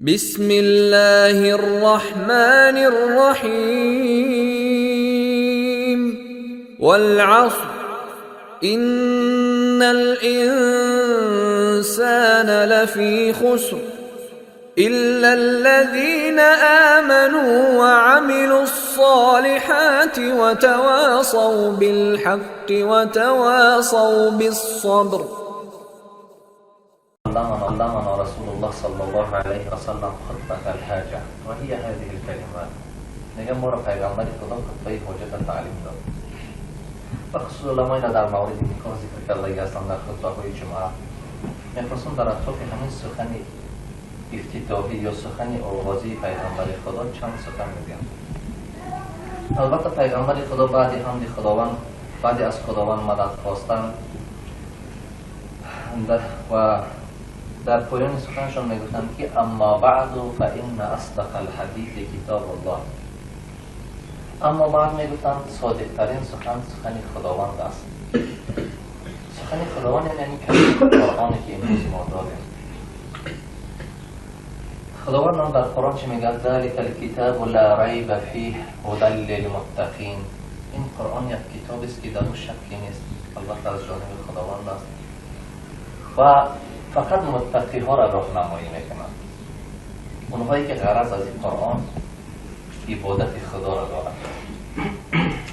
بسم الله الرحمن الرحيم والعصر إن الإنسان لفي خسر إلا الذين آمنوا وعملوا الصالحات وتواصوا بالحق وتواصوا بالصبر. علمنا رسول الله صلى الله عليه وسلم خطبة الحاجة وهي هذه الكلمات. نگه ما را پیغمبر خدا خطبه حاجت تعلیم داد. و خصوص علمای در مورد نکاح ذکر کرده هستند در خطبه های جمعه. می‌خواستم در اطراف همین سخن افتتاحی یا سخن آغازی پیغمبر خدا چند سخن میگم. البته پیغمبر خدا بعد حمد خداوند، بعد از خداوند مدد خواستن و در پایان سخنشان میگفتند که اما بعد فإن اصدق الحدیث کتاب الله. اما بعد میگفتند صادق ترین سخن خداوند است. سخن خداوند یعنی قرآنی که امروز ما داریم. خداوند هم در قرآن چه میگه؟ ذلک الکتاب لا ریب فیه هدی للمتقین. این قرآن یک کتاب است که در او شکی نیست، البته از جانب خداوند است و فقط متقی ها را راهنمایی میکنند، اونهایی که غرض از این قرآن عبادت خدا را دارند.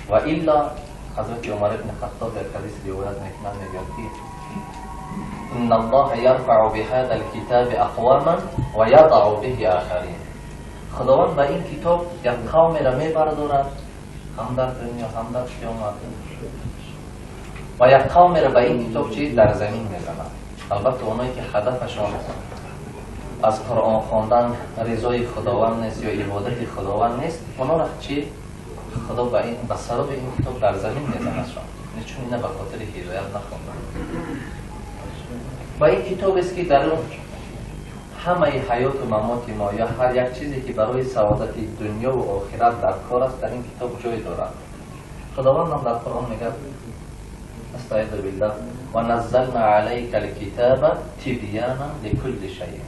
و الا حضرت عمر بن خطاب در حدیث روایت میکنند میگوید که ان الله یرفع بهذا الكتاب اقواما و یضع به آخرین. خداوند با این کتاب یک قوم را میبردارد، هم در دنیا هم در قیامت، و یک قوم را با این کتاب چی در زمین میزند. البته اونایی که هدفشان از قرآن خواندن رضای خداوند نیست یا عبادت خداوند نیست، اونا را چی خدا به سبب این کتاب در زمین میزندشان، چون اینا به خاطر هدایت نخواندن. و این کتاب است که در اون همه حیات و ممات ما یا هر یک چیزی که برای سعادت دنیا و آخرت در کار است در این کتاب جای دارد. خداوند هم در قرآن میگه استعیذ بالله و نزلنا علیک الکتاب تبیانا لکل شیء.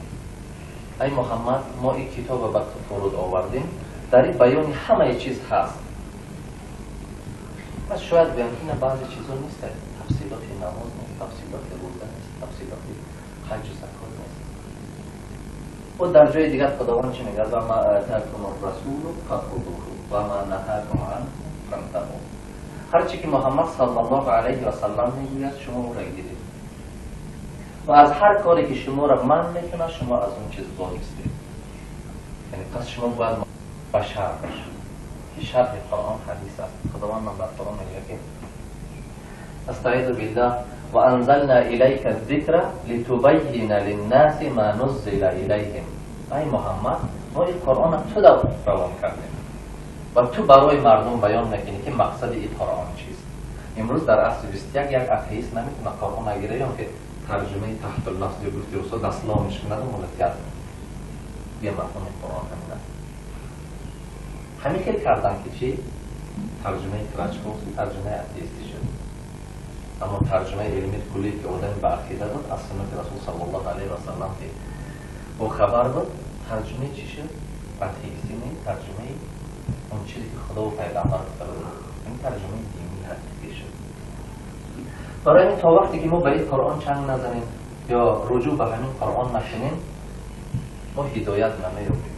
ای محمد ما این کتاب به تو فرود آوردیم، در این بیان همه چیز هست. بس شاید بگم این بعضی چیزا نیست، تفصیلات نماز نیست، تفصیلات روزه نیست، تفصیلات حج و زکات نیست. و در جای دیگر خداوند چه میگه؟ و ما آتاکم الرسول فخذوه و ما نهاکم عنه فانتهوا. هر چی که محمد صلی الله علیه و سلم میگوید شما او را گیرید و از هر کاری که شما را منع میکنه شما از اون چیز بایستید. یعنی پس شما باید بشر باشید. که شرح قرآن حدیث است. خداوند در قرآن میگه که استعیذ بالله و انزلنا الیک الذکر لتبین للناس ما نزل الیهم. ای محمد ما این قرآن تو روان کردیم و تو برای مردم بیان میکنی که مقصد این قرآن چیست. امروز در عصر 21 یک اتئیست نمیتونه قرآن نگیره یا که ترجمه تحت اللفظ یا گفته استاد اسلامش کنه و ملکیت بیا مفهوم قرآن همین است. همین که کردن که چی؟ ترجمه کلچکوف ترجمه اتئیستی شد. اما ترجمه علمی کلی که آدم به عقیده بود از سنت رسول صلی الله علیه و سلم که او خبر بود، ترجمه چی شد؟ اتئیستی نه، ترجمه اون چیزی که خدا و پیغمبر فرمود. این ترجمه دینی حقیقی شد. برای این تا وقتی که ما به این قرآن چنگ نزنیم یا رجوع به همین قرآن نکنیم ما هدایت نمیابیم.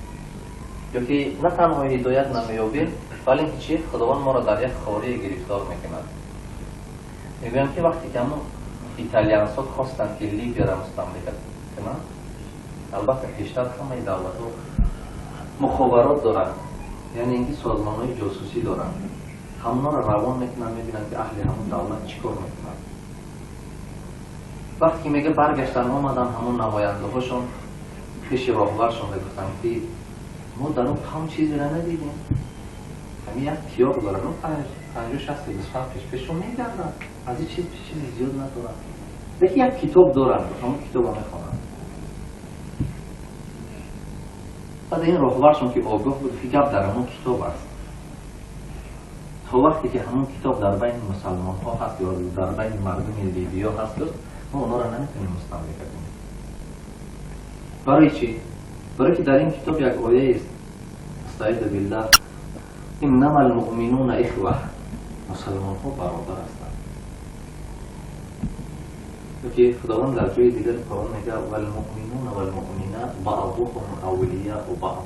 یا که نه تنها هدایت نمیابیم ولی اینکه چی؟ خداوند ما را در یک خاره گرفتار میکند. میگویم که وقتی که همون ایتالیانسا خواستند که لیبیا را مستملکت کنند، البته پیشتر همه دولت‌ها مخابرات دارند، یعنی اینکه سازمان‌های جاسوسی دارن، همونا رو روان میکنن میبینن که اهل همون دولت چیکار میکنن. وقتی میگه برگشتن آمدن همون نماینده هاشون پیش راهبرشون میگفتن که ما در اون هم چیزی را ندیدیم، همین یک کیاق دارن اون 50-60 پیشون میگردن، از این چیزی زیاد ندارن. یکی یک کتاب دارن، همون کتاب رو میخوانن. بعد این راهبرشون که آگاه بود که گپ در همون کتاب است. تا وقتی که همون کتاب در بین مسلمان ها هست یا در بین مردم لیبیا هست ما اونا را نمیتونیم مستملک کنیم. برای چی؟ برای که در این کتاب یک آیه است استعیذ بالله انما المؤمنون اخوه، مسلمان ها برادر هستند. که خداوند در جای دیگر قرآن میگه والمؤمنون والمؤمنات بعضهم اولیاء بعض،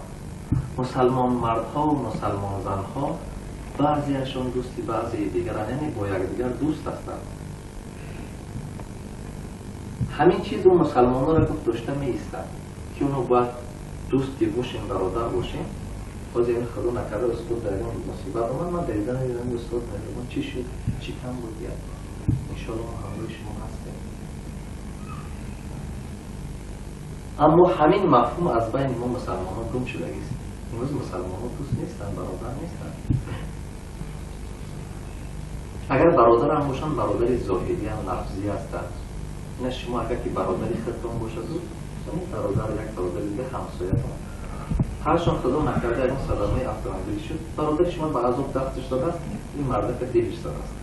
مسلمان مردها و مسلمان زنها بعضیشون دوستی بعضی دیگران، یعنی با یکدیگر دوست هستند. همین چیز اون مسلمان ها را گفت داشته می ایستند که اونو باید دوستی باشیم، برادر باشیم. باز این خدا نکرده استاد در این مصیبت من دیدن استاد نمیدونم چی شد، چی کم بود یا انشاءالله همراه شما هستیم. اما همین مفهوم از بین ما مسلمان ها گم شده است. امروز مسلمان ها دوست نیستن، برادر نیستن. اگر برادر هم باشن برادری ظاهری هم لفظی هستن. نه شما اگر که برادری خودتون باشد شما برادر یک برادر دیگه همسایه‌تون هرشون خدا نکرده این صدمه افغانگلی شد برادر شما به عذاب دستش داده است، این مرده که دیوش داده است.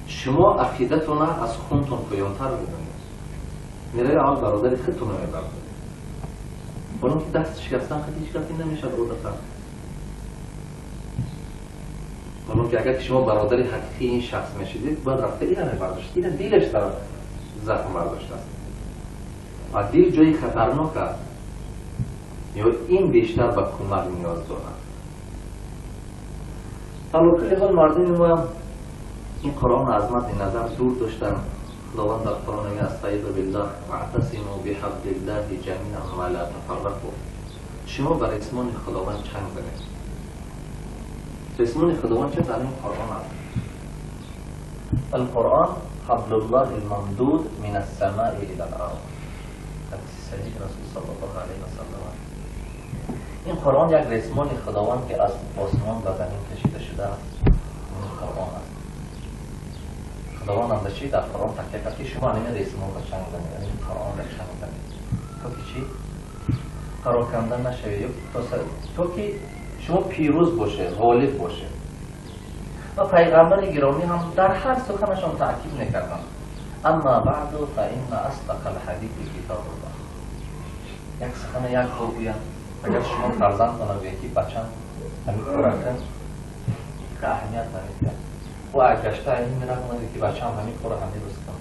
شما عقیدتون از خونتون پایان‌تر بدونید. میره اول برادر خودتون رو میبرد. اون که دست شکستن خیلی شکستی نمیشه عادتا. اون که اگر شما برادر حقیقی این شخص میشید باید رفته این رو برداشت. این دیلش در زخم برداشته است. و دیل جای خطرناک است. یا این بیشتر به کمک نیاز دارد. حالا کلی حال مردم ما هم این قرآن عظمت نظر دور داشتن. خداوند در قرآن میگه استعیذ بالله واعتصموا بحبل الله جمیعا ولا تفرقوا. شما بر اسمان خداوند چنگ زنید. اسمان خداوند چه در این قرآن است؟ القرآن حبل الله الممدود من السماء الى الارض. حدیث صحیح رسول صلی الله علیه و سلم. این قرآن یک ریسمان خداوند که از آسمان به زمین کشیده شده است. این قرآن است. خداوند هم چی در قرآن تکیه کرد که شما این ریسمان را چنگ زنید، این قرآن را چنگ زنید. تو که چی؟ قرار کندن نشوید. تو که شما پیروز باشه، غالب باشه. و پیغمبر گرامی هم در هر سخنشان تأکید میکردن. اما بعد فإن أصدق الحديث کتاب الله. یک سخن یک بگویم اگر شما فرزند کنه یکی بچم همین کار کن که اهمیت نمیده. و اگر گشته این میره کنه که بچم همین کار همین روز کن.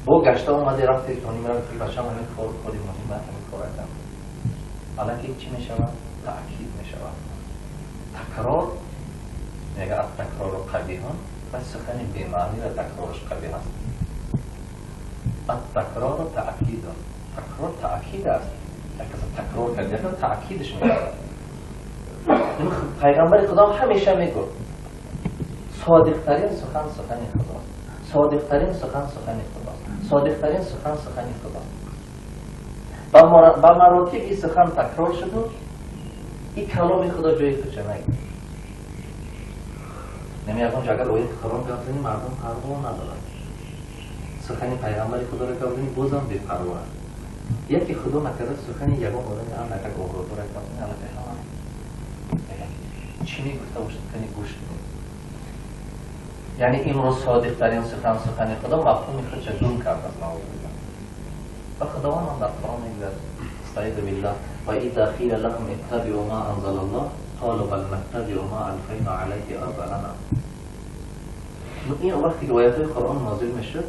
با گشته اومده رفته کنی میره که بچم همین کار خودی مهمه همین کار کن. حالا که چی میشود؟ تأکید میشود. تکرار میگه التکرار قبیحان و سخن بی‌معنی و تکرارش قبیح است. التکرار و تأکید. تکرار تأکید است. اگر تکرار کردن تأکیدش میشه. پیغمبر خدا همیشه میگه صادق ترین سخن سخن خدا. صادق ترین سخن سخن خدا. صادق ترین سخن سخن خدا. با مراتب این سخن تکرار شده. این کلام خدا جای خودش نگیره. نمی‌اگم اگر اوی قرآن گفتنی مردم پروا ندارند. سخنی پیغمبر خدا را گفتنی بازم بی‌پروا. یکی خدا نکرده سخنی یگان آدمی هم نکرد گفته را گفتنی الان پیغمبر. چی میگفته باشد کنی گوش کنید. یعنی امروز صادق ترین سخن خدا مفهوم خودش گم کرده است نعوذ بالله. و خداوند هم در قرآن میگه استعیذ بالله و اذا قیل لهم اتبعوا ما انزل الله قالوا بل نتبع ما الفینا علیه آباءنا. این وقتی که آیات قرآن نازل میشه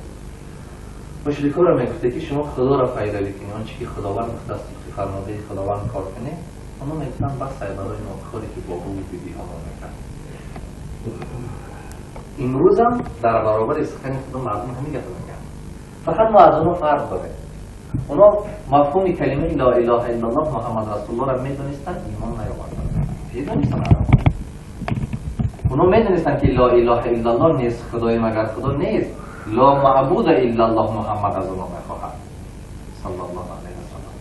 مشرکا را میگفته که شما خدا را پیروی کنید، آنچه که خداوند گفته است که فرموده خداوند کار کنید. اونا میگفتن بس برای ناکاری که با او بیبی ها میکنند. امروز هم در برابر سخن خدا مردم همین گفته میگن. فقط ما از اونا فرق داره. اونا مفهوم کلمه لا اله الا الله محمد رسول الله را میدونستن، ایمان نیاوردن. میدونستن اونا میدونستن که لا اله الا الله نیست خدای مگر خدا نیست. لا معبود الا الله محمد از الله میخواهد صلی الله علیه و سلم.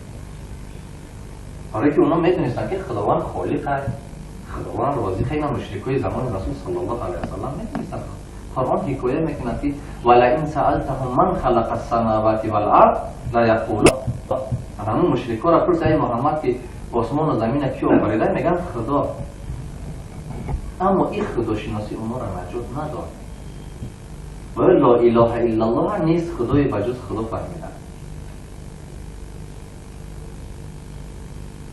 حالا که اونا میدونستن که خداوند خالق است، خداوند رازق است. مشرکای زمان رسول صلی الله علیه و سلم میدونستن. قرآن حکایت میکنه که ولئن سألتهم من خلق السماوات والارض لا یقولون. همون مشرکا را پرسید ای محمد که آسمان و زمین کی آفریده؟ میگن خدا. اما این خدا شناسی اونا را نجات نداد. ولی لا اله الا الله نیست خدای بجز خدا فهمیدن.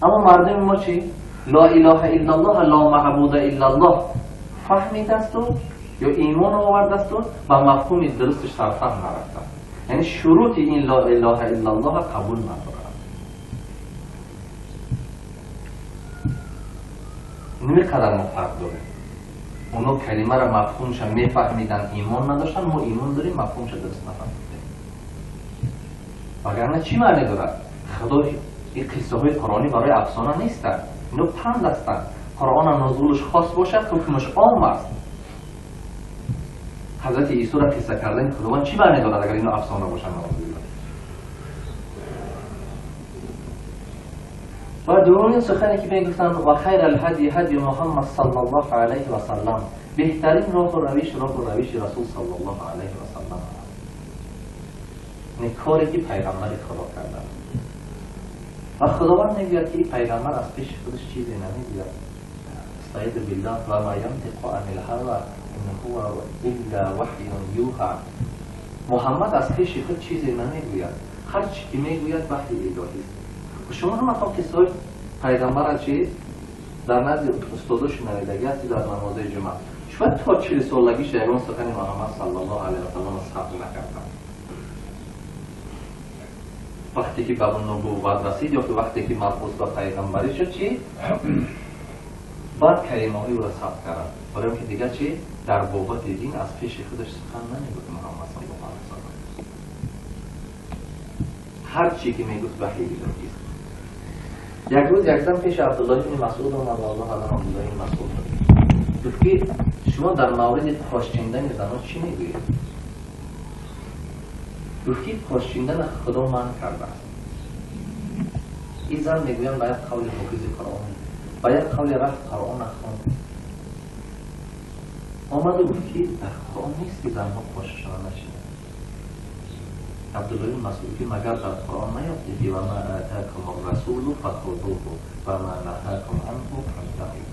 اما مردم ما چی؟ لا اله الا الله، لا معبود الا الله فهمیده است و یا ایمان آورده است و با مفهوم درستش سرفهم نرفته. یعنی شروط این لا اله الا الله قبول نداره. نمیقدر ما فرق داره. اونا کلمه را مفهومش میفهمیدن، ایمان نداشتن، ما ایمان داریم مفهومش درست نفهمیدیم. وگرنه چی معنی داره؟ خدا این قصه های قرآنی برای افسانه نیستن، اینو پند هستن. قرآن نزولش خاص باشه، حکمش عام است. حضرت عیسی را قصه کردن خداوند چی معنی دارد اگر اینو افسانه باشه؟ و دومین سخنی که میگفتند و خیر الهدی هدی محمد صلی الله علیه و سلم، بهترین راه و روش رسول صلی الله علیه و سلم. این کاری که پیغمبر خدا کردن و خداوند میگوید که این پیغمبر از پیش خودش چیزی نمیگوید. استعیذ بالله و ما ینطق عن الهوى ان هو الا وحی یوحی. محمد از پیش خود چیزی نمیگوید، هر چی که میگوید وحی الهی است. و شما هم افهم که سوی پیغمبر چی در نزد استادش نویدگی هستی در نمازه جمعه. شاید تا 40 سالگیش یگان سخن محمد صلی الله علیه و سلم ثبت نکردن. وقتی که به نبوت رسید یا وقتی که مبعوث به پیغمبری شد چی؟ بعد کلمه های او را ثبت کردن. برای اینکه دیگه چی؟ در بابت دین از پیش خودش سخن نمیگفت محمد صلی الله علیه و سلم. هر چی که میگفت وحی الهی است. یک روز یک زن پیش عبدالله بن مسعود آمد و الله علیه عبدالله بن مسعود گفت که شما در مورد پاشچیندن زنان چی میگویید؟ گفت که پاشچیندن خدا منع کرده است. این زن میگویم باید قول حافظ قرآن، باید قول رفت قرآن نخوان. آمد و گفت که در قرآن نیست که زنها پاششان نشید. عبدالله بن مسعود که مگر در قرآن نیافتی که و ما آتاکم الرسول فخذوه و ما نهاکم عنه فانتهوا.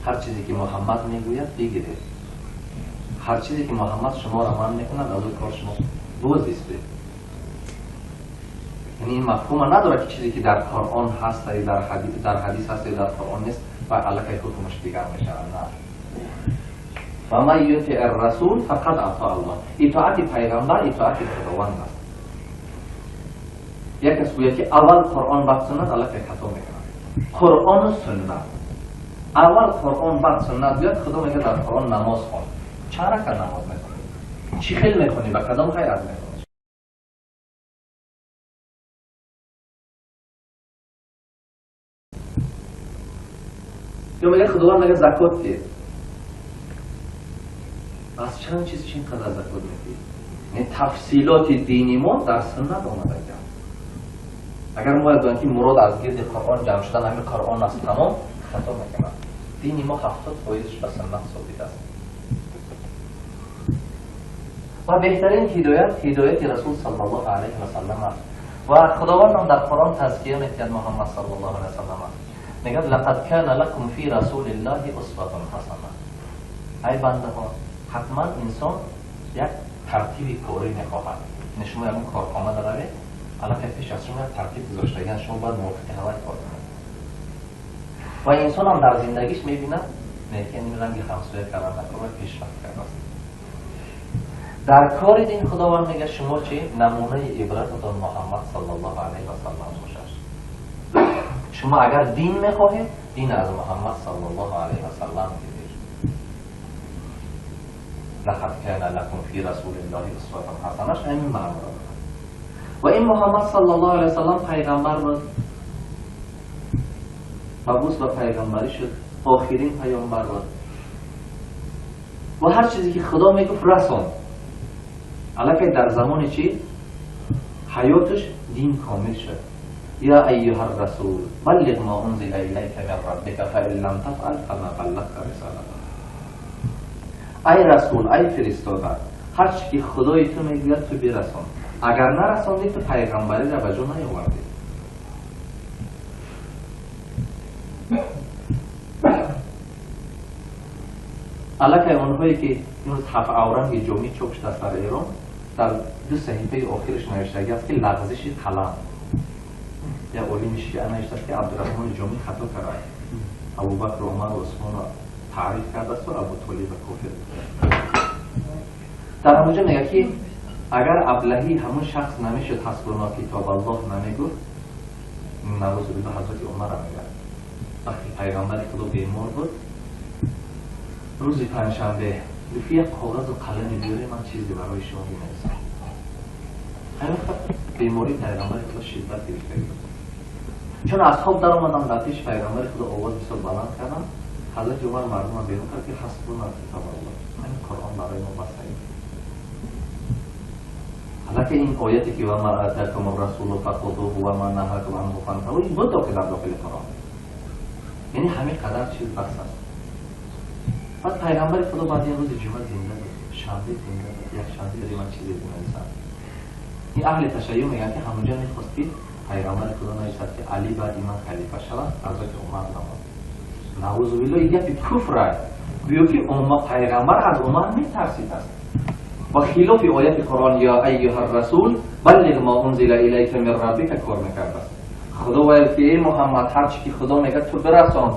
هر چیزی که محمد میگوید بگیرید، هر چیزی که محمد شما را منع میکند از اون کار شما بازیستید. یعنی این مفهوم نداره که چیزی که در قرآن هست یا در حدیث هست یا در قرآن نیست و علاقه حکمش دیگر میشه. نه. و ما یطیع الرسول فقد اطاع الله. اطاعت پیغمبر اطاعت خداوند است. یک کس گوید که اول قرآن بعد سنت، علاقه خطا میکنه. قرآن و سنت، اول قرآن بعد سنت بیاد. خدا میگه در قرآن نماز خوان. چند رکعت نماز میکنی؟ چی خیل میکنی؟ به کدام خیرات میکنی؟ یا میگه خداوند میگه زکات ده. از چند چیز چین قدر زکات میدی؟ یعنی تفصیلات دینی ما در سنت آمده جمع. اگر ما یادداریم که مراد از گرد قرآن جمع شدن همین قرآن است تمام، خطا میکنن. دینی ما 70% به سنت ثابت است. و بهترین هدایت رسول صلی الله علیه و سلم است. و خداوند هم در قرآن تزکیه میکرد محمد صلی الله علیه و سلم. میگه لقد کان لکم فی رسول الله اسوة حسنه. ای بنده ها، حتما انسان یک ترتیب کاری میخواهد. شما یک کارخانه داره، علاقه پیش از شما ترتیب گذاشته، شما باید موافق هوای کار کنید. و انسان هم در زندگیش میبینه که این رنگی خمسویه کردن نکنه پیشرفت کرده است. در کار دین خداوند میگه شما چی؟ نمونه عبرتتان محمد صلی الله علیه و سلم باشد. شما اگر دین میخواهید، دین از محمد صلی الله علیه و سلم بگیرید. لقد کان لکم فی رسول الله اسوة حسنه، همین معنی دارد. و این محمد صلی الله علیه و سلم پیغمبر بود، مبعوث به پیغمبری شد، آخرین پیامبر بود. و هر چیزی که خدا میگفت رسون. علاقه در زمان چی؟ حیاتش دین کامل شد. یا ایها الرسول بلغ ما انزل الیک من ربک فإن لم تفعل فما بلغت رسالته. ای رسول، ای فرستاده، هر چی که خدای تو میگوید تو برسان. اگر نرساندی تو پیغمبری را به جا نیاوردی. علاقه اونهایی که این هفت اورنگ جمعی چوب شده سر ایران، در دو صحیفه آخرش نوشته است که لغزش قلم. یا علیم شیعه نوشته که عبدالرحمن جامی خطا کرده، ابوبکر و عمر و عثمان را تعریف کرده است و ابو طالب کافر. در اونجا میگه که اگر ابلهی همون شخص نمیشد حسبنا کتاب الله نمیگفت، نعوذ بالله حضرت عمر را میگه وقتی پیغمبر خدا بیمار بود روز پنجشنبه گفت یک کاغذ و قلم بیاری من چیزی برای شما بنویسم. همین بیماری پیغمبر خدا شدت گرفته بود. چون از خواب در آمدن در پیش پیغمبر خدا آواز بسیار بلند کردن، حضرت عمر مردم بیرون کرد که حسبنا کتاب الله، همین قرآن برای ما بس است. حالا که این آیتی که و ما آتاکم الرسول فخذوه و ما نهاکم عنه فانتهوا این دو تا که در داخل قرآن، یعنی همین قدر چیز بس است. بعد پیغمبر خدا بعد یه روز جمعه زنده بود، شنبه زنده بود، یک شنبه دیدی من چیزی بنویسم. این اهل تشیع میگن که همونجا میخواست که پیغمبر خدا نوشتد که علی بعد من خلیفه شود، حضرت عمر نماند. نعوذ بالله این یک کفر است. گویا که پیغمبر از عمر میترسید است. و خلاف آیت قرآن یا ایها الرسول بلغ ما انزل الیک من ربک کار میکرد است. خدا ویل که ای محمد هر چی که خدا میگه تو برسان،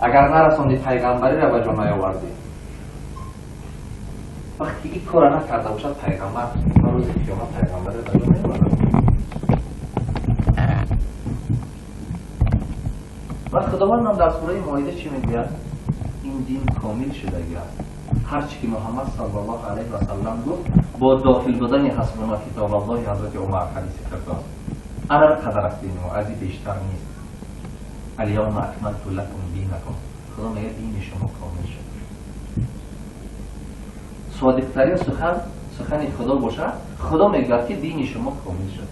اگر نرساندی پیغمبری را به جا نیاوردی. وقتی این کار نکرده باشد پیغمبر روز قیامت پیغمبری را به جا نیاورد. و خداوند هم در سوره مائده چی میگوید؟ این دین کامل شده است. هر چی که محمد صلی الله علیه و سلم گفت با داخل بودن حسبنا کتاب الله حضرت عمر حدیث کرده است. انا قدر است دین ما، از این بیشتر نیست. الیوم اکملت لکم دینکم، خدا میگه دین شما کامل شد. صادق‌ترین سخن خدا باشه، خدا میگه که دین شما کامل شد.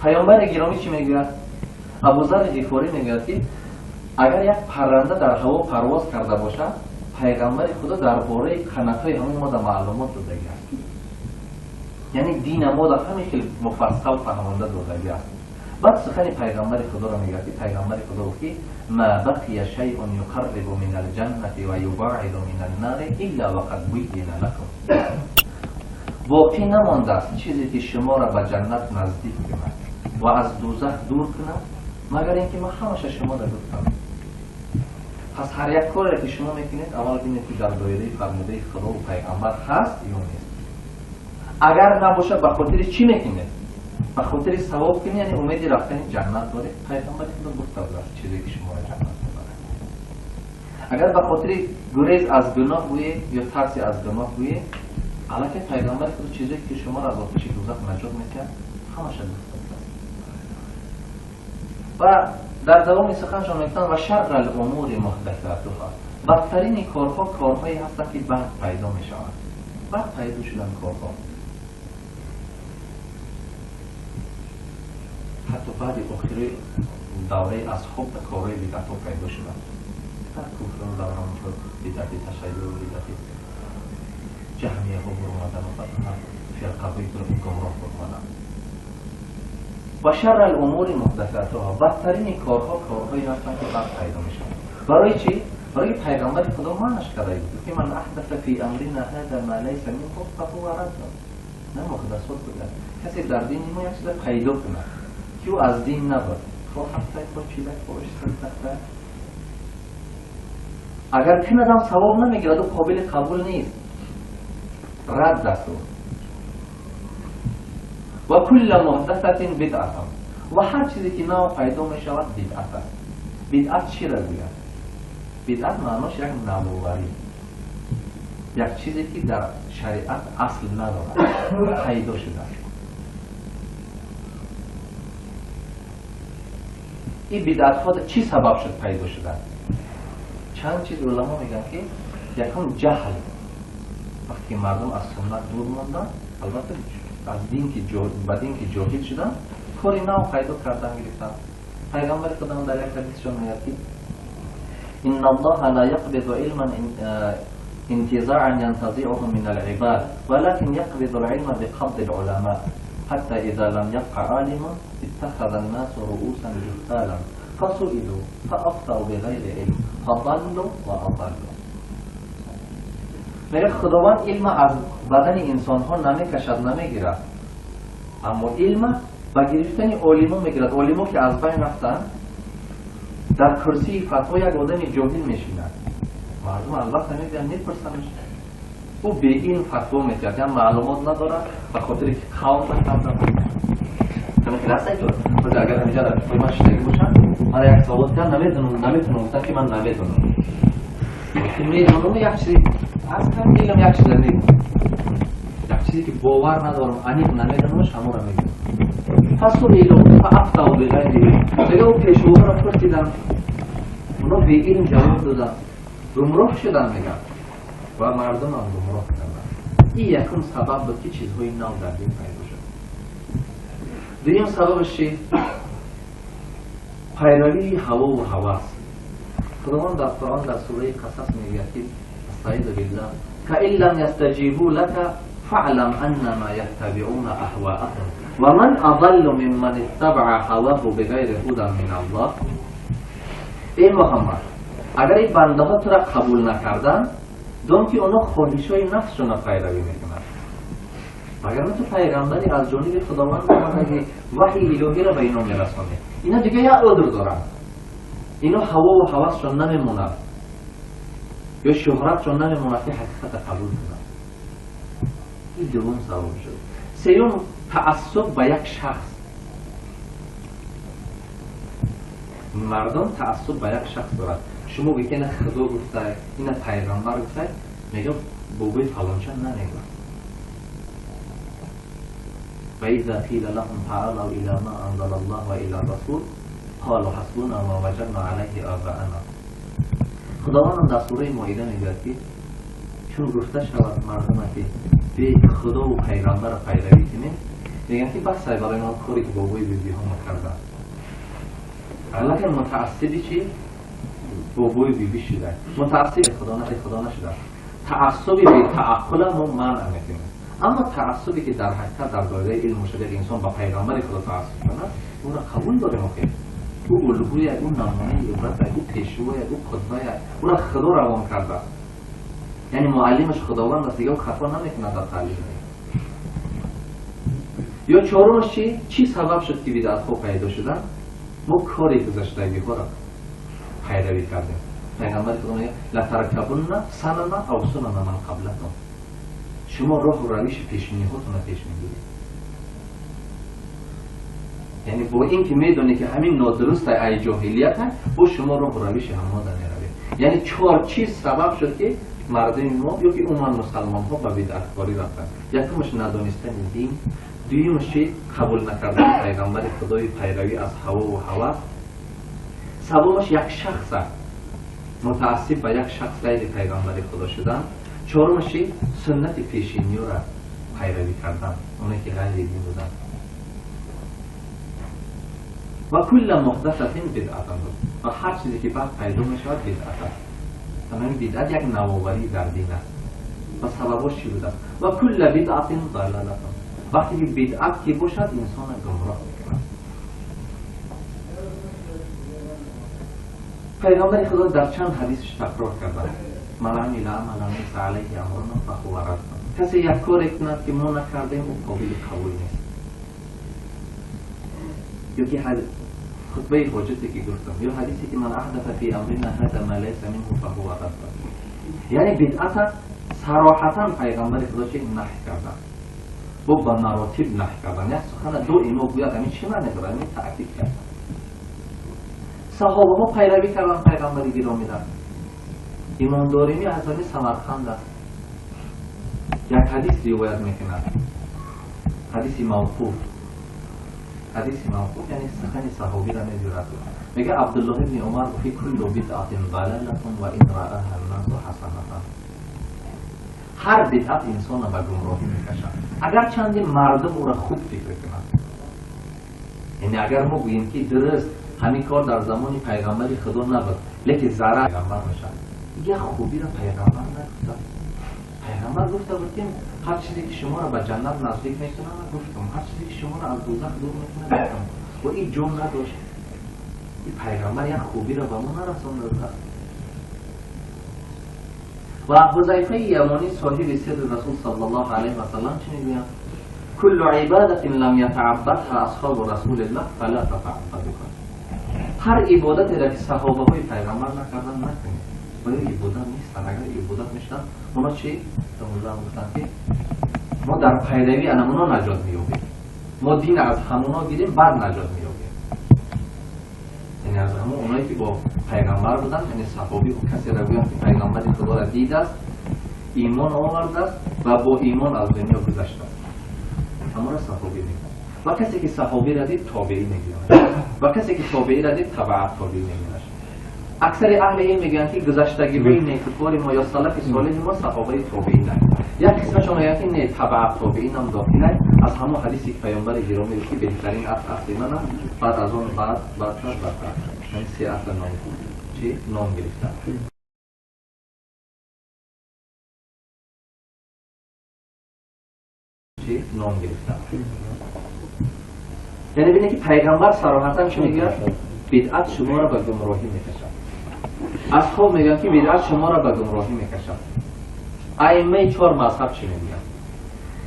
پیامبر گرامی چی میگه؟ ابوذر غفاری میگه که اگر یک پرنده در هوا پرواز کرده باشه، پیغمبر خدا درباره قنات‌های همون ما در معلومات داده است. یعنی دین ما در همین خیلی مفصل فهمانده داده است. بعد سخن پیغمبر خدا را میگه که پیغمبر خدا گفت ما بقی شیء یقرب من الجنة و یباعد من النار الا وقد بین لكم. باقی نمانده است چیزی که شما را به جنت نزدیک کند و از دوزخ دور کند مگر اینکه ما همش شما را دور کنم. پس هر یک کاری که شما میکنید اول ببینید که در دایره فرموده خدا و پیغمبر هست یا نیست. اگر نباشه به خاطر چی میکنید؟ به خاطر ثواب کنید، یعنی امیدی رفتن جنت داره. پیغمبر خدا گفته بود چیزی که شما را جنت میبره. اگر به خاطر گریز از گناه بویه یا ترسی از گناه بویه، البته پیغمبر خدا چیزی که شما را از آتش دوزخ نجات میده همش گفته بود. و در دوام سخنشان میگن و شر الامور محدثاتها، بدترین کارها کارهایی هستند که بعد پیدا میشوند. بعد پیدا شدن کارها حتی بعد آخر دوره اصحاب کارهای بدعت ها پیدا شدن. در کفران دوره همونطور بدعت تشیع و بدعت جهمیه ها برمادن و بعد فرقه این گمراه برمادن. و شر الامور محدثاتها، بدترین کارها کارهایی هستند که بعد پیدا میشن. برای چی؟ برای پیغمبر خدا معنیش کرده بود که من احدث فی امرنا هذا ما لیس منه فهو رد. نه محدثات بودن. کسی در دین ما یک چیز پیدا کنه که او از دین نبود، خب حتی با چیزک باش سرده. اگر که ندم ثواب نمیگیرد و قابل قبول نیست، رد است. و کل محدثت بدعت، و هر چیزی که نو پیدا می شود بدعت است. بدعت چی را گوید؟ بدعت معناش یک نوآوری، یک چیزی که در شریعت اصل ندارد پیدا شده. این بدعت ها چی سبب شد پیدا شدن؟ چند چیز علما میگن که یکم جهل، وقتی مردم از سنت دور ماندن، البته از دین که جاهل شدن، کاری نو پیدا کردن گرفتن. پیغمبر خدا در یک حدیثشون میگه که ان الله لا يقبض علما انتزاعا ينتزعه من العباد ولكن يقبض العلم بقبض العلماء حتى اذا لم يبق عالما اتخذ الناس رؤوسا جهالا فسئلوا فافتوا بغير علم فضلوا واضلوا. میگه خداوند علم از بدن انسان ها نمیکشد، نمیگیرد، اما علم و گرفتن علما میگیرد. علما که از بین رفتن در کرسی فتوا یک آدم جاهل میشینند، مردم البته میگن نپرسنش، او به این فتوا میگیرد، یعنی معلومات نداره به خاطر که قوم نکرده. همین کلاس اگر اگر همینجا در فتوای من شدگی باشن، من یک سوال کردم نمیتونم گفتم که من نمیتونم. که میدونم یک چیزی اصلا میگم یک چیز نمیگم، یک چیزی که باور ندارم انیق نمیدونمش همون رو میگم. پس تو علم فافتوا بغیر علم، دیگه او پیشوا را پرسیدن، اونا به علم جواب دادن، گمراه شدن میگن و مردم هم گمراه کردن. این یکم سبب بود که چیزهای نو در دین پیدا شد. دویم سببش چی؟ پیروی هوا و هوس. خداوند در قرآن در سوره قصص میگه که استعیذ بالله کأن لم یستجیبوا لك فاعلم انما یتبعون اهواءهم و من اضل ممن اتبع هواه بغیر هدی من الله. ای محمد، اگر این بنده ها تو را قبول نکردن، دون که اونا خواهشای نفسشون را پیروی میکنن. اگر تو پیغمبری از جانب خداوند آمده وحی الهی را به اینا میرسونه، اینا دیگه یا عذر دارن، اینا هوا و هوسشون نمیموند یا شهرتشون نمیموند که حقیقت قبول کنن. این دوم سبب شد. سیوم تعصب به یک شخص. مردم تعصب به یک شخص دارد. شما بکنه خدا گفته، این پیغمبر گفته، میگه بابای فلانچه نمیگه. و اذا قیل لهم تعالوا الی ما انزل الله و الی الرسول قالوا حسبنا ما وجدنا علیه آباءنا. خداوند در سوره مائده میگه که چون گفته شود مردم که به خدا و پیغمبر پیروی کنید، میگن که بس برای ما کاری که بابای بیبی ها کردن. لیکن متعصبی چی؟ بابای بیبی شده، متعصب خدا نشده. تعصبی به تعقل ما منع میکنه، اما تعصبی که در حقیقت در دایره علم شده انسان با پیغمبر خدا تعصب کنه، اون را قبول داریم که او الگوی، او نمونه عبرت، او پیشوای، او قدوه، او را خدا روان کرده. یعنی معلمش خداوند است، دیگه خطا نمیکنه در تعلیم. یا چهارمش چی سبب شد که بدعت ها پیدا شدن؟ ما کاری گذشتگی ها را پیروی کردیم. پیغمبر خدا میگه لترکبن سنن او سنن من قبلکم. شما راه و روش پیشینی هاتون را پیش میگیرید. یعنی با این که میدونی که همین نادرست ای جاهلیت هست، با شما راه و روش همه در میروید. یعنی چهار چیز سبب شد که مردم ما یا که عموما مسلمان ها به بدعت کاری رفتن. یکمش ندانستن دین، دویمش قبول نکردن پیغمبر خدای، پیروی از هوا و هوس، سومش یک شخص متعصب به یک شخص غیر پیغمبر خدا شدن، چهارمش سنت پیشینی را پیروی کردن، اونایی که غیر دین بودن. و کل محدثة بدعت و هر چیزی که بعد پیدا میشود بدعت است. تمام بدعت یک نوآوری در دین است. و سببش چی بوده؟ و کل بدعت ضلالة. وقتی که بدعت که باشد انسان گمراه میکند. پیغمبر خدا در چند حدیثش تکرار کرده: من عمل عملا لیس علیه امرنا فهو رد. کسی یک کاری کند که ما نکردیم او قابل قبول نیست. یکی خطبه حاجتی که گفتم، یا حدیثی که من احدث فی امرنا هذا ما لیس منه فهو رد. یعنی بدعت صراحتا پیغمبر خدا چه نهی کردن و با مراتب نهی کردن. یک سخن دو اینو گوید همین چی معنی داره؟ همین تأکید کردن. صحابه ها پیروی کردن پیغمبری گرامی در امام دارمی از همین سمرقند است. یک حدیث روایت میکند، حدیث موقوف. حدیث موقوف یعنی سخن صحابی را میگوید. میگه عبدالله بن عمر فی کل بدعت ضلالة و ان رآها الناس حسنة. هر بدعت انسان را به گمراهی میکشد اگر چند مردم او را خوب فکر کنند. یعنی اگر ما بگیم که درست همین کار در زمان پیغمبر خدا نبود لیکن ضرر پیغمبر میشد، یک خوبی را پیغمبر نگفت. پیغمبر گفته بود که هر چیزی که شما را به جنت نزدیک میکنه گفتم، هر چیزی که شما را از دوزخ دور میکنه گفتم. و این جون نداشت. این پیغمبر یک خوبی را به ما نرسانده. و حذیفه یمانی صاحب سر رسول صلی الله علیه و سلم چی میگوید؟ كل عبادة لم يتعبدها أصحاب رسول الله فلا تتعبدوها. هر عبادتی را که صحابه های پیغمبر نکردن نکنید. باید عبادت نیستن. اگر عبادت میشن اونا چی؟ الله گفتن که ما در پیروی از اونا نجات مییابیم. ما دین از همونا گیریم بعد نجات مییابیم. یعنی از همون اونایی که با پیغمبر بودن، یعنی صحابی و کسی را بیان که پیغمبر خدا را دید است، ایمان آورده است و با ایمان از دنیا گذشته است. همون را صحابی میگن. و کسی که صحابی را دید تابعی میگن. و کسی که تابعی را دید تبع تابعی میگن. اکثر اهل این میگن که گذشتگی های نیکوکار ما یا سلف صالح ما صحابه تابعین هستند. یک قسمشون میگن که نه تبع تابعین هم داخله از همون حدیثی که پیامبر گرامی که بهترین اصل من بعد از اون بعد یعنی سه اصل نام چی نام گرفتن. چی نام گرفتن. یعنی ببینید که پیغمبر صراحتا چی میگه؟ بدعت شما را به گمراهی میکشد. اصحاب میگن که بدعت شما را به گمراهی میکشد. ائمه چهار مذهب چی میگن؟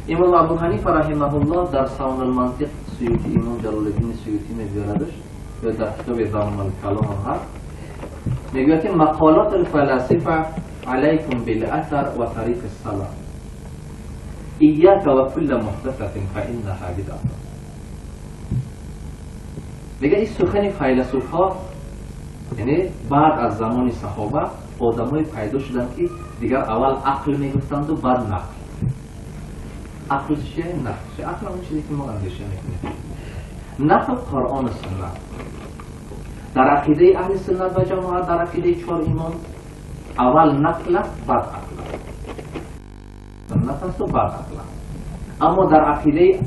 امام ابو حنیفه رحمه الله در صون المنطق سیوطی امام جلال الدین سیوطی میگویدش یا در کتاب ضمن الکلام هم هست میگوید که مقالات الفلاسفه علیکم بالاثر و طریق السلف ایاک و کل محدثه فانها بدعه. میگه این سخن فیلسوف ها یعنی بعد از زمان صحابه آدمای پیدا شدن که دیگر اول عقل میگفتند و بعد نقل. عقل چیه؟ نقل. عقل اون چیزی که ما اندیشه میکنیم. نقل قرآن و سنت. در عقیده اهل سنت و جماعت در عقیده چهار ایمان اول نقل است بعد عقل است. سنت است و بعد عقل است. اما در عقیده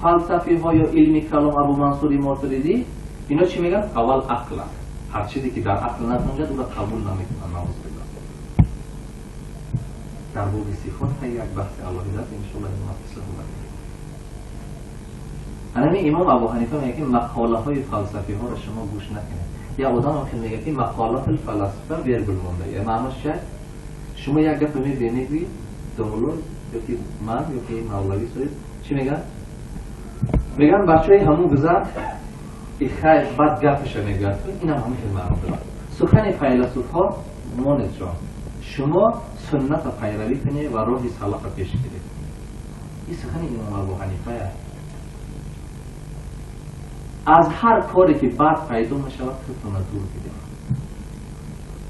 فلسفی ها یا علمی کلام ابو منصور ماتریدی اینا چی میگن؟ اول عقل است. هر چیزی که در عقل نگنجد او را قبول نمیکنن. نعوذ بالله. در باب صفات یک بحث علاوه است ان شاء الله مفصل می‌کنیم. امام ابو حنیفه میگه که مقاله های فلسفی ها را شما گوش نکنید. یا آدم وقتی میگه که مقالات الفلاسفه ویرگول مونده. یعنی معنیش چیه؟ شما یک دفعه میبینید دولون یا که من یا که مولوی سوید چی میگن؟ میگن بچه‌های همون گذر این خیر بعد گپش میگرد. این هم همین معنا داره. سخن فیلسوف ها مونت جان شما سنت را پیروی کنید و راه سلف پیش گیرید. این سخن امام ابو حنیفه است. از هر کاری که بعد پیدا میشود خودتون دور بدید.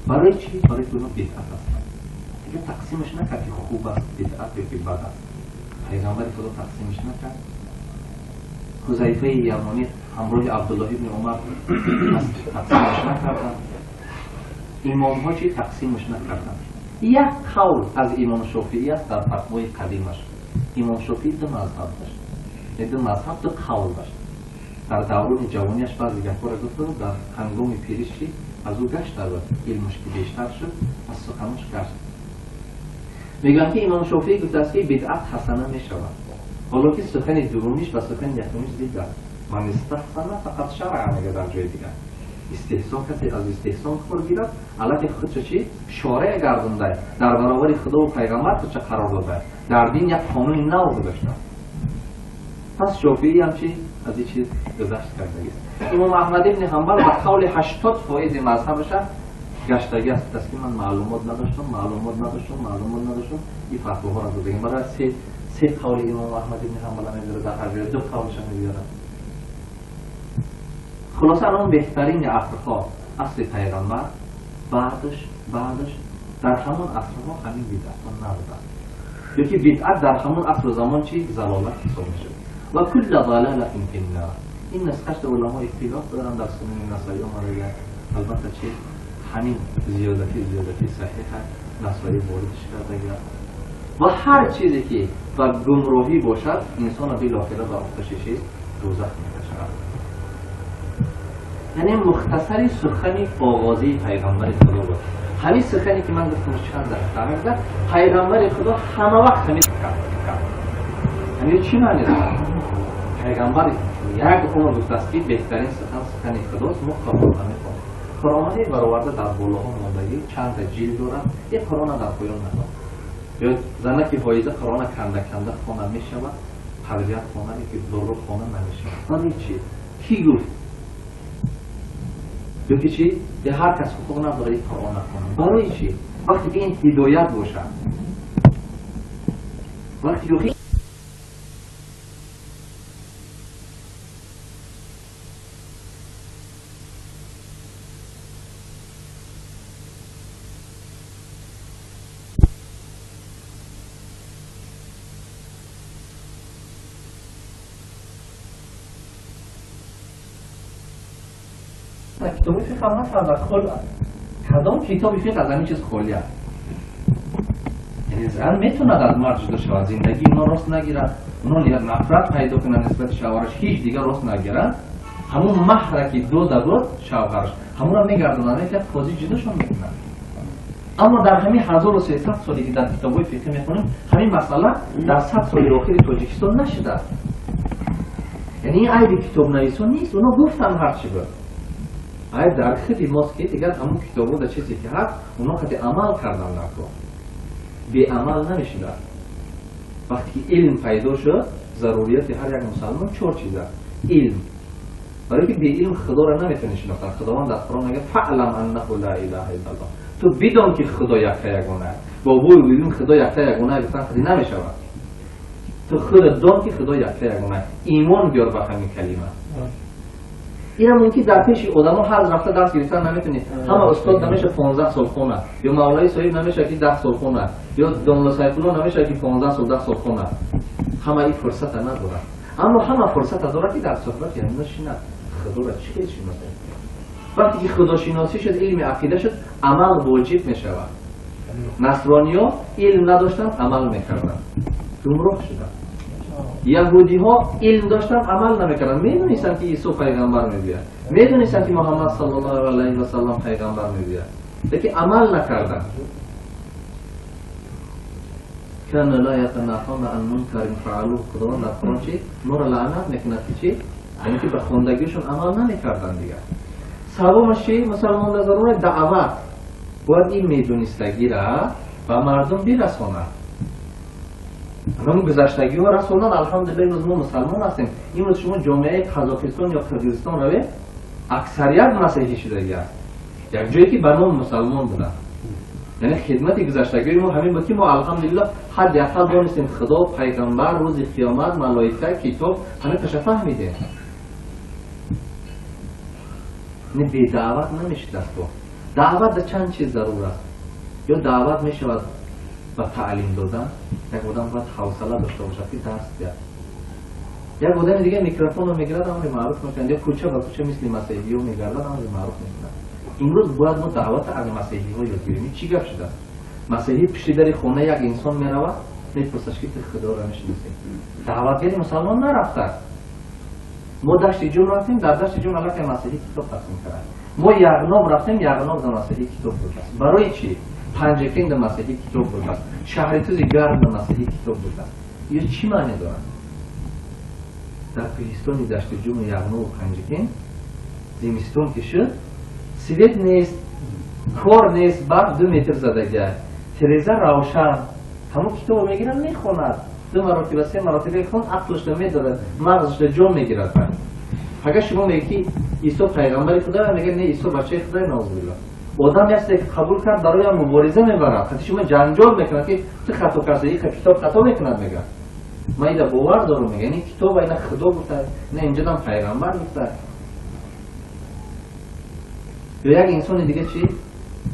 برای چی؟ برای که اونها بدعت هستند. دیگه تقسیمش نکرد که خوب است بدعت یا که بد است. پیغمبر خدا تقسیمش نکرد. حذیفه یمانی همراه عبدالله ابن عمر تقسیمش نکردن. امام ها چی تقسیمش نکردن. یک قول از امام شافعی است در فتوای قدیمش. امام شافعی دو مذهب داشت. دو مذهب دو قول داشت. در دوران جوانیش بعضی گپا را گفت در هنگام پیریش از او گشت در علمش که بیشتر شد از سخنش گشت. میگن که امام شافعی گفته است که بدعت حسنه میشود. حالا که سخن دومیش و سخن یکمیش دیگر من استحسن فقط شرع میگه در جای دیگر استحسان کسی از استحسان کار گیرد علت خود چی شارع گردونده در برابر خدا و پیغمبر چه قرار داده در دین یک قانون نو گذاشته. پس شافعی هم چی از این چیز گذشت کرده است. امام احمد ابن حنبل به قول 80 فایز مذهبش گشتگی است که من معلومات نداشتم این فتواها را بگم. برای سه قول امام احمد ابن حنبل میذاره در هر جای دو قولش میذاره. خلاصه الان بهترین عصرها عصر پیغمبر بعدش در همون عصرها همین بدعت ها نبودن. یکی بدعت در همون عصر زمان چی ضلالت حساب میشه و کل ضلالت فی النار. این نسخه علما اختلاف دارن در سنن نسائی اومده. البته چی همین زیادتی صحیحه نسائی واردش کرده و هر چیزی که با گمراهی باشد انسان بالاخره به آتش دوزخ میکشد. یعنی مختصری سخنی آغازی پیغمبر خدا بود. همین سخنی که من گفتم چند دقیقه پیغمبر خدا همه وقت همین کرد. یعنی چی معنی داره؟ پیغمبر یک عمر گفته است که بهترین سخن خداست. ما قرآن میخوام. قرآن برآورده در بالاها ماندگی چند جلد دارد. یک قرآن در پایان ندارد. یا زنه که فایزه قرآن کنده خانه می شود تربیت خانه که ضرور خانه نمیشه. ولی چی؟ کی گفت؟ یکی چی؟ یه هر کس حقوق نداره این کار نکنه. برای چی؟ وقتی که این هدایت باشه. وقتی یکی کتابی فقه هم هست کل کدام کتابی فقه از همین چیز خالی هست. یعنی زن میتونه از مرد جدا شود، زندگی اونا راست نگیرن، اونا نفرت پیدا کنن نسبت شوهرش، هیچ دیگه راست نگیرن، همون مهر که دو بود شوهرش همون رو میگردونن که قاضی جداشون میکنن. اما در همین 1300 سالی که در کتابای فقه میخونیم همین مسئله در 100 سال اخیر تاجیکستان نشده. یعنی این عیب کتاب نویسان نیست، اونا گفتن هر چی بود. عیب در خود ماست که دیگر همون کتابا در چیزی که هست اونا خیلی عمل کردن نکن. بی عمل نمیشیدن. وقتی که علم پیدا شد ضروریت هر یک مسلمان 4 چیزه. علم. برای که بی علم خدا را نمیتونی شناختن. خداوند در قرآن میگه فعلم انه لا اله الا الله. تو بدون که خدا یگانه با بوی ببین خدا یگانه گفتن خیلی نمیشود. تو خودت دان که خدا یگانه ایمان بیار به همین کلمه. این هم که در پیش آدم هر رفته درس گرفتن نمیتونی. همه استاد نمیشه 15 سال خونه، یا مولای صاحب نمیشه که 10 سال خونه، یا داملا صاحب الله نمیشه که 15 سال 10 سال خونه. همه این فرصت نداره. اما همه فرصت داره که در صحبت یعنی نشینه خدا را چی شناسه. وقتی که خدا شناسی شد علم عقیده شد عمل واجب میشود. نصرانی‌ها علم نداشتن عمل میکردن. گمراه شدن. یهودی ها علم داشتن عمل نمیکردن. میدونستن که عیسی پیغمبر میبید، میدونستن که محمد صلی الله علیه و سلم پیغمبر میبید، لیکن عمل نکردن. کان لا یتناهون عن منکر فعلوه. خداوند در قرآن چی؟ نور لعنت میکنه که چی؟ یعنی که به خوندگیشون عمل نمیکردن دیگه. سومش چی؟ مسلمان در ضرور دعوت باید این میدونستگی را به مردم برساند. همون گذشتگی ها رسولان الحمدلله امروز ما مسلمان هستیم. امروز شما جامعه قزاقستان یا قرقیزستان روی اکثریت مسیحی شده یک جایی که به نام مسلمان بودن. یعنی خدمت گذشتگی ما همین بود که ما الحمدلله حداقل دانستیم خدا، پیغمبر، روز قیامت، ملائکه، کتاب همه تشفه فهمیدیم. یعنی بی دعوت نمیشه دست با. دعوت در چند چیز ضرور است. یا دعوت میشود و تعلیم دادن. یک آدم باید حوصله داشته باشه که درس بیاد. یک آدم دیگه میکروفون رو میگیرد امر معروف میکنه، یا کوچه به کوچه مثل مسیحی ها میگردد امر معروف میکنه. امروز باید ما دعوت از مسیحی ها یاد بگیریم. چی گپ شده؟ مسیحی پشت در خونه یک انسان میرود میپرسش که خدا را میشناسی. دعوتگر مسلمان نرفته. ما دشت جون رفتیم، در دشت جون الله که مسیحی کتاب تقسیم کرد. ما یغناب رفتیم، یغناب در مسیحی کتاب بود. برای چی؟ پنجکین در مسیحی کتاب بود. شهر توزی گرم در مسیحی کتاب بود. یا چی معنی دارن؟ در کوهستان دشت جون یغناب و پنجکین زمستان که شد سویت نیست، کار نیست، برق 2 متر زدگه، تلویزیون روشن، همون کتاب میگیرن میخوند. 2 مراتب 3 مراتب خون عقلش نمیداره، مغزش جا میگیرد. اگر شما میگی که عیسی پیغمبر خدا، میگه نه عیسی بچه خدا، نعوذ آدم هست که قبول کرد برای مبارزه میبرد. حتی شما جنجال میکنه که تو خطا کردی، کتاب خطا میکنه میگه. ما اینا باور دارم میگه این کتاب اینا خدا گفته، نه اینجا هم پیغمبر گفته. یا یک انسان دیگه چی؟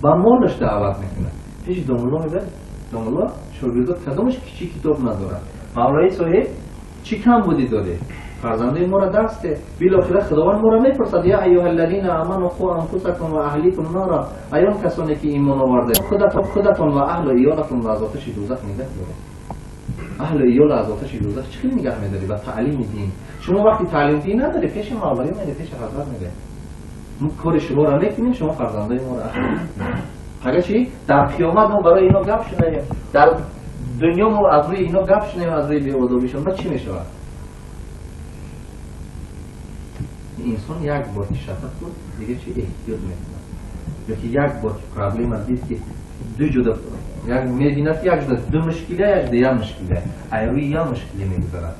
با مالش دعوت میکنه. پیش داملا میبره. داملا شاگردا کدامش چی کتاب نداره. مولای صاحب چی کم بودی داره؟ فرزنده ما را درس ده. بالاخره خداوند ما را میپرسد یا ایها الذین آمنوا قوا انفسکم و اهلیکم نارا. ایان کسانی که ایمان آورده خودتان و اهل و عیالتون را از آتش دوزخ نگه دارید. اهل و عیال از آتش دوزخ چی نگه می‌داری؟ با تعلیم دین. شما وقتی تعلیم دین نداری پیش مولای میاد، پیش حضرت میگه کار شما را میکنیم، شما فرزنده ما را اگر چی؟ در قیامت ما برای اینا گپ شنیم، در دنیا ما از روی اینا گپ شنیم، از روی بی‌آدابیشون بعد چی میشود؟ انسان یک بار که شفت بود دیگه چی احتیاط میکنه. یا که یک بار که پرابلم دید که دو جدا یک میبیند یک جدا 2 مشکله یک دیگه مشکله ایروی یا مشکلی میگذارد.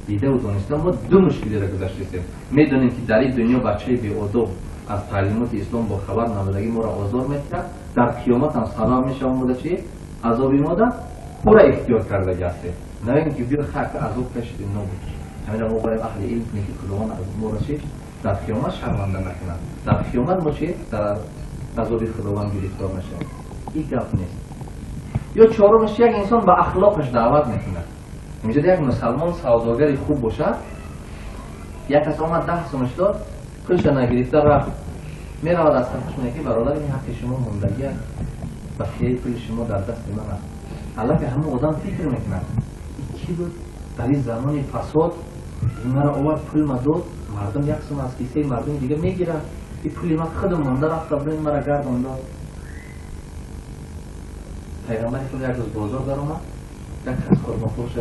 دیده و دانسته ما دو مشکلی را گذاشتیم. میدونیم که در این دنیا بچه بی ادب از تعلیمات اسلام با خبر نبودگی ما را آزار میکرد، در قیامت هم سبب میشه اون بوده چی؟ عذاب ماده او را اختیار کرده است. نه اینکه بیا خاک عذاب کشیدیم نبود. همین ما باید اهل علم کنیم که خداوند از ما را چی؟ در قیامت شرمنده نکند. در قیامت ما چی؟ در عذاب خداوند گرفتار نشیم. این گپ نیست. یا چهارمش یک انسان با اخلاقش دعوت میکنه. اینجا یک مسلمان سوداگری خوب باشه، یک کس آمد 10 سومش داد، پولش نگرفته رفت، میرود از طرفش میگه برادر این حق شما موندگی است، بقیه پول شما در دست من است. حالا که همه آدم فکر میکنن این چی بود؟ در این زمان فساد این مرا آورد پول ما داد، مردم یک سوم از کیسه مردم دیگه میگیره، این پولی من خودم مونده رفت این مرا گردان داد. پیغمبر خود یک روز بازار در اومد، یک کس خرمافروش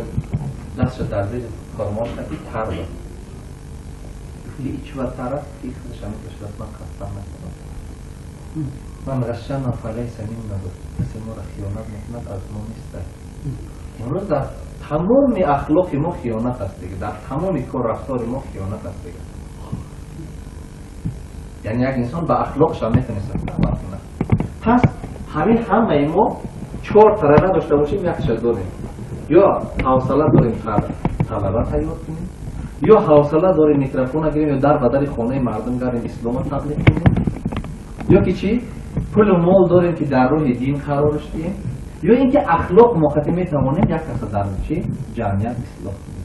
دستش در زیر خرماش نکی تر داد. پولی ایچ و تر است که خودش همی کشد من خستم نکنم. من غشم فلیس منا، کسی ما را خیانت میکند از ما نیست. امروز در تمام اخلاق ما خیانت است دیگه، در تمام کار رفتار ما خیانت است دیگه. یعنی یک انسان با اخلاقش هم میتونه عمل کنه. پس همه ما 4 طریقه داشته باشیم، یکیش داریم. یا حوصله داریم طلبه تیار کنیم، یا حوصله داریم میکروفون گیریم یا در بدر خانه مردم گریم اسلام تبلیغ کنیم، یا که چی؟ پول و مال داریم که در راه دین قرارش دیم، یا اینکه اخلاق موقتی میتوانیم یک کس در چی؟ جمعیت اصلاح کنیم.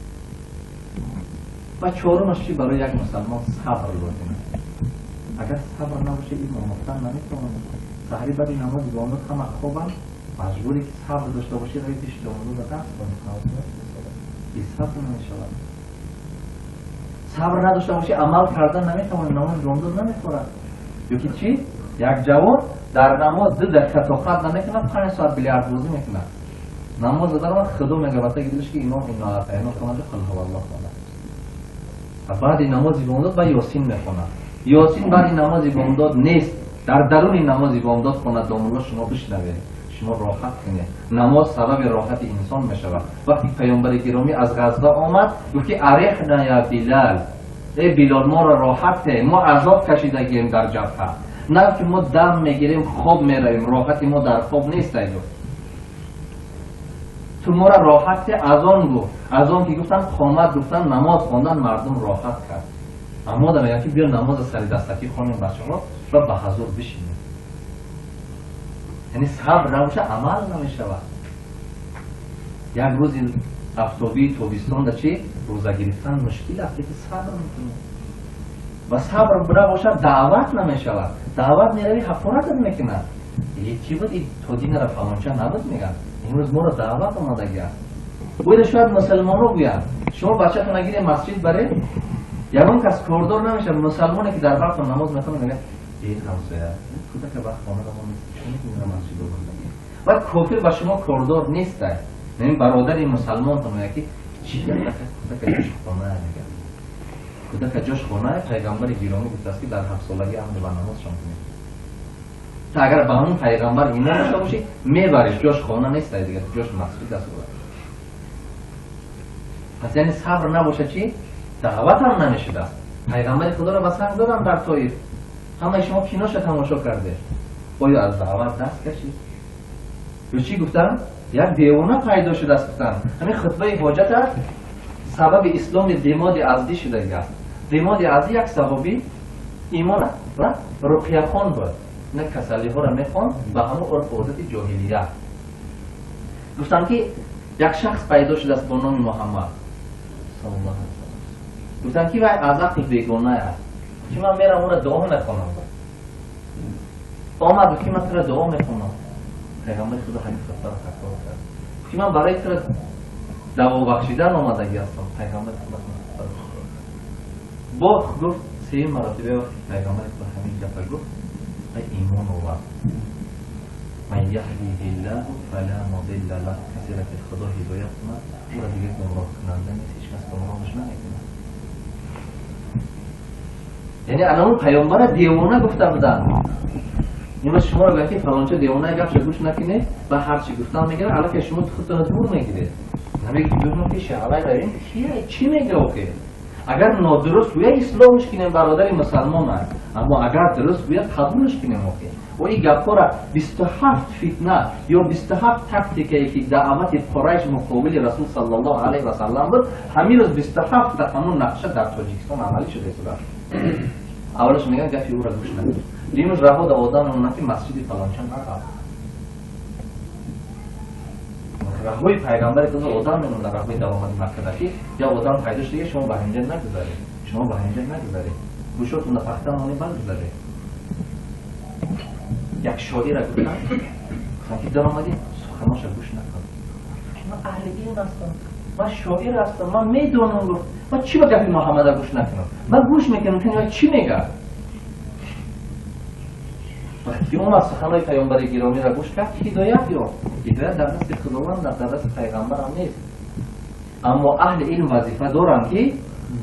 و چهارمش چی؟ برای یک مسلمان صبر لازمه. اگر صبر نباشه این ممکن نمیتوانیم. سحری بعد نماز بامداد همه خوابم مجبوری که صبر داشته باشی روی پیش جامدو را دست کنید. این صبر نمیشود. صبر نداشته باشی عمل کردن نمیتوانی، نماز بامداد نمیخورد. یکی چی؟ یک جوان در نماز 2 دقیقه طاقت نمیکنه، 5 ساعت بیلیارد بازی میکنه. نماز در وقت خدا میگه وقتی که دلش که اینا اعتنا کنه قل هو الله خدا. بعد نماز بامداد با یاسین میخونه. یاسین بعد نماز بامداد نیست. در درون نماز بامداد خونه داملا شما بشنوید. شما راحت کنید. نماز سبب راحت انسان میشود. وقتی پیامبر گرامی از غزه آمد گفت که ارحنا یا بلال، ای بلال ما را راحت ده، ما عذاب کشیدگیم در جبهه، نه که ما دم میگیریم خواب میرویم، راحت ما در خواب نیست. تو ما را راحت ده از آن گفت، از آن که گفتن خامد گفتن نماز خواندن مردم راحت کرد. اما در میگه که بیا نماز سری دستکی خوانیم بچه‌ها و به حضور بشینیم. یعنی صبر نباشه عمل نمیشود. یک روز آفتابی تابستان در چی؟ روزه گرفتن مشکل است که صبر میکنه. و صبر نباشه دعوت نمیشود. دعوت میروی حقارت میکنه. این چی بود؟ این تو دین را فلانچه نبود میگن. امروز ما را دعوت آمدگی است. باید شاید مسلمان رو بیان. شما بچه خونه گیری مسجد بره، یکم کس کردار نمیشه. مسلمانی که در وقت نماز میخونه میگه این همسایه کجا که وقت خانه رو چون میره مسجد رو بندگی. و کافر با شما کردار نیست. یعنی برادر مسلمان تو میگه که چی کجا که جوش خانه میگه. کجا که جوش خانه پیغمبر گرامی گفته است که در 7 سالگی عهد با نماز شما کنید. تا اگر با همون پیغمبر ایمان داشته باشی میبریش، جوش خانه نیست دیگه، جوش مسجد است. پس یعنی صبر نباشه چی؟ دعوت هم نمیشه دست. پیغمبر خدا را بسنگ دادن در طایف. همه شما کیناش تماشا کرده. باید از دعوت دست کشید. و چی گفتن؟ یک دیوانه پیدا شده است گفتن. همین خطبه حاجت است. سبب اسلام دماد ازدی شده است. دماد ازدی یک صحابی ایمان و رقیه خان بود. نه کسلی ها را میخوان و همون عرف عادت جاهلیه. گفتن که یک شخص پیدا شده است با نام محمد صلی الله علیه و سلم. گفتن که وای از عقل بیگانه است که من میرم اون را دعا میکنم. آمد که من تو را دعا میکنم. پیغمبر خدا همین خطا را تکرار کرد که من برای تو را دعا بخشیدن آمدگی هستم. پیغمبر خدا با گفت 3 مرتبه وقتی پیغمبر خدا همین گفت گفت ای ایمان آورد من یهدیه الله فلا مضل له. کسی را که خدا هدایت کنه او را دیگه گمراه کننده نیست، هیچ کس گمراهش نمیکنه. یعنی الان پیامبر دیوانه گفته بودن. امروز شما رو گفتی فلانچه دیوانه گپش گوش نکنه و هر چی گفتن میگیره، الان که شما خودتون دور میگیرید. نمیگه که بگم پیش علی داریم کیه چی میگه اوکی اگر نادرست گویا اصلاحش کنیم برادر مسلمان هست اما اگر درست گویا قبولش کنیم اوکی و این گپا را 27 فتنه یا 27 تاکتیکی که دعوت قریش مقابل رسول صلی الله علیه و سلم بود همین روز 27 تا همون نقشه در تاجیکستان عملی شده است. اولش میگن گفتی او را گوش ندید دیمش رها در آدم اونتی مسجد فلانچن نرفت رهوی پیغمبر که آدم میمون در رهوی دوامد مکه یا آدم پیداش دیگه شما به اینجا نگذارید شما به اینجا نگذارید گوشتون در پختن مانی بگذارید یک شاعر را گفتن که در آمدید سخناش را گوش نکن من اهل دین هستم من شاعر هستم من میدونم گفت من چی با گفت محمد را گوش نکنم من گوش میکنم که چی میگه وقتی اون از سخنهای پیامبر گرامی را گوش کرد هدایت در دست خداوند در دست پیغمبر هم نیست اما اهل علم وظیفه دارن که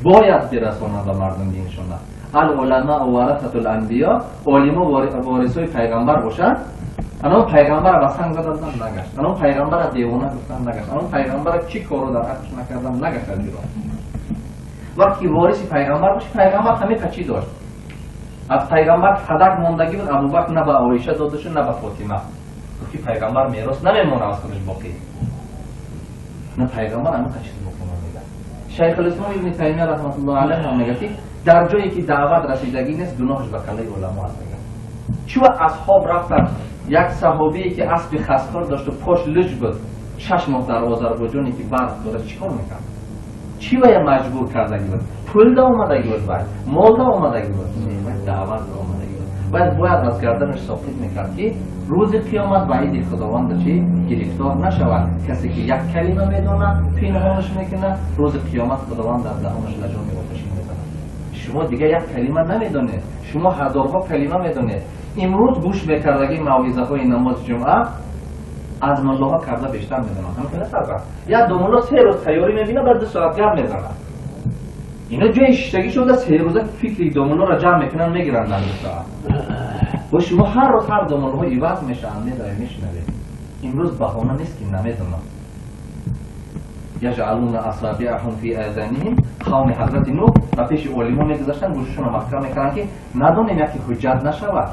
باید برسانند به مردم دینشون العلماء ورثة الانبیاء علما وارثای پیغمبر باشن اما پیغمبر را سنگ زدن نگشت اما پیغمبر را دیوانه گفتن نگشت اما پیغمبر را چی کارو در حقش نکردن نگشت وقتی وارث پیغمبر باشه پیغمبر همه چی داشت از پیغمبر فدک ماندگی بود ابوبکر نه به عایشه داده شد نه به فاطمه که پیغمبر میراث نمیمونه از خودش باقی نه پیغمبر همه چیز باقی نمیده شیخ الاسلام ابن تیمیه رحمت الله علیه هم میگه که در جایی که دعوت رسیدگی نیست گناهش به کله علما هست میگه چون اصحاب رفتن یک صحابی که اسب خسکار داشت و پاش لج بود 6 ماه در آذربایجانی که برف داره چیکار میکنه چی باید مجبور کردگی بود پول دا اومدگی بود باید مال دا اومدگی بود دعوت دا اومدگی بود باید از گردنش ثابت میکرد که روز قیامت وعید خداوند چی گرفتار نشود کسی که یک کلمه میدونه پنهانش میکنه روز قیامت خداوند در دهانش لجام آتشین میزنه شما دیگه یک کلمه نمیدونید شما هزارها کلمه میدونید امروز گوش میکردگی موعظه های نماز جمعه از ملاها کرده بیشتر میدونم همین نصر یا دو ملا 3 روز تیاری میبینه بعد 2 ساعت گرم میزنه اینا جای شیشتگی شده 3 روزه فکری دو ملا را جمع میکنن میگیرن در 2 ساعت و شما هر روز هر دو ملاها ایواز میشن میداری میشنوید امروز بهانه نیست که نمیدونم یجعلون اصابعهم فی آذانهم قوم حضرت نوح و پیش علما میگذاشتن گوششون رو محکم میکنن که ندونیم یکی حجت نشود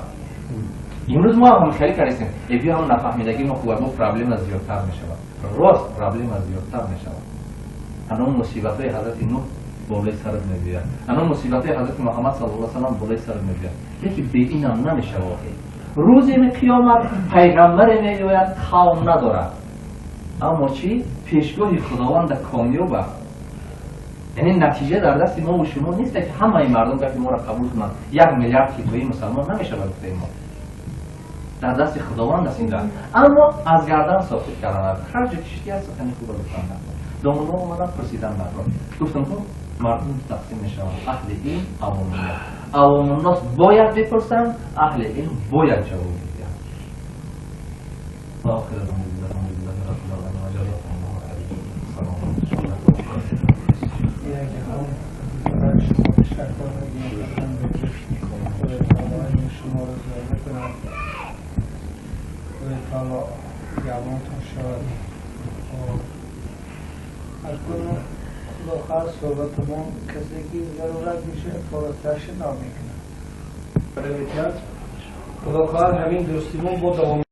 امروز ما هم خیلی کردیم بیا هم نفهمیدگی ما خوبه با پرابلم زیادتر میشود راست پرابلم زیادتر میشود اما مصیبت های حضرت نوح بالای سرت میبیاد اما مصیبت های حضرت محمد صلی الله علیه و سلم بالای سرت میبیاد یکی به این هم نمیشه واقعی روز قیامت پیغمبر میگوید قوم ندارد اما چی پیشگاه خداوند کامیابه یعنی نتیجه در دست ما و شما نیست که همه مردم که ما را قبول کنند 1 میلیارد کیلویی مسلمان نمیشه برای ما در دست خداوند است اینجا اما از گردن ثابت کردن خرج کشتی هست خیلی خوبه بفهمن دامون ها اومدن پرسیدن مردم گفتم تو مردم تقسیم میشوند اهل علم عوام الناس عوام الناس باید بپرسن اهل علم باید جواب بدهند آخر حالا جوانتون شد از کنون خلاص صحبت ما کسی که ضرورت میشه فراترش نامیکنه خدا خواهد همین دوستیمون با دوام